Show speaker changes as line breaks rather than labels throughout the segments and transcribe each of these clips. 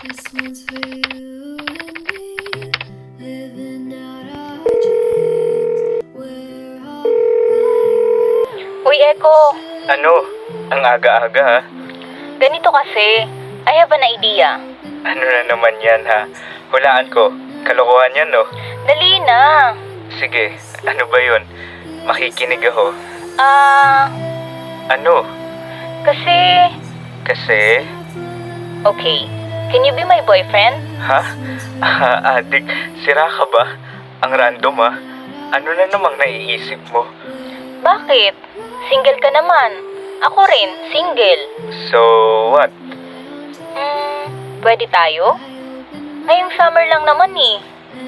This one's for you and me, living out our dreams. We're all
Uy, Eko,
Ano? Ang aga-aga ha?
ganito kasi. I have an idea.
Ano na naman yan ha? Hulaan ko. Kalokohan yan no?
Dali na.
Sige, ano ba yun? Makikinig ako. Ano?
Kasi...
Kasi?
Okay, can you be my boyfriend?
Ha? Adik, sira ka ba? Ang random ha? Ano na namang naiisip mo?
Bakit? Single ka naman. Ako rin, single.
So, what?
Pwede tayo? Ngayong summer lang naman eh.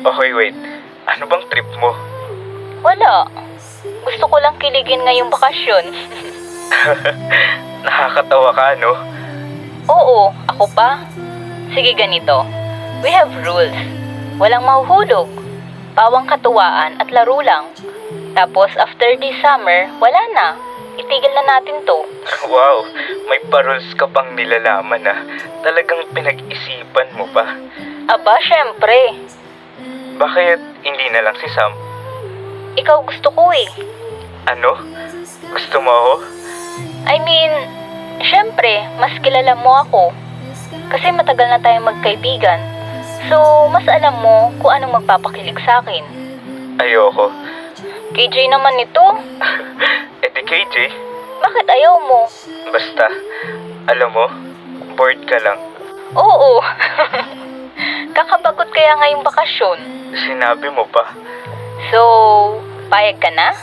Okay, wait. Ano bang trip mo?
Wala. Gusto ko lang kiligin ngayong bakasyon.
Nakakatawa ka, no?
Oo, ako pa. Sige ganito. We have rules. Walang mahuhulog. Bawang katuwaan at laro lang. Tapos after this summer, wala na. Itigil na natin to.
Wow, may parols ka pang nilalaman ha. Talagang pinag-isipan mo pa.
Aba, syempre.
Bakit hindi na lang si Sam?
Ikaw gusto ko eh.
Ano? Gusto mo ako?
I mean, syempre, mas kilala mo ako. Kasi matagal na tayong magkaibigan. So, mas alam mo kung anong magpapakilig sa akin.
Ayoko.
KJ naman ito.
Di KJ,
Bakit ayaw mo?
basta, alam mo, bored ka lang.
Oo. Kakapagod kaya ngayong bakasyon.
Sinabi mo pa.
So, payag ka na?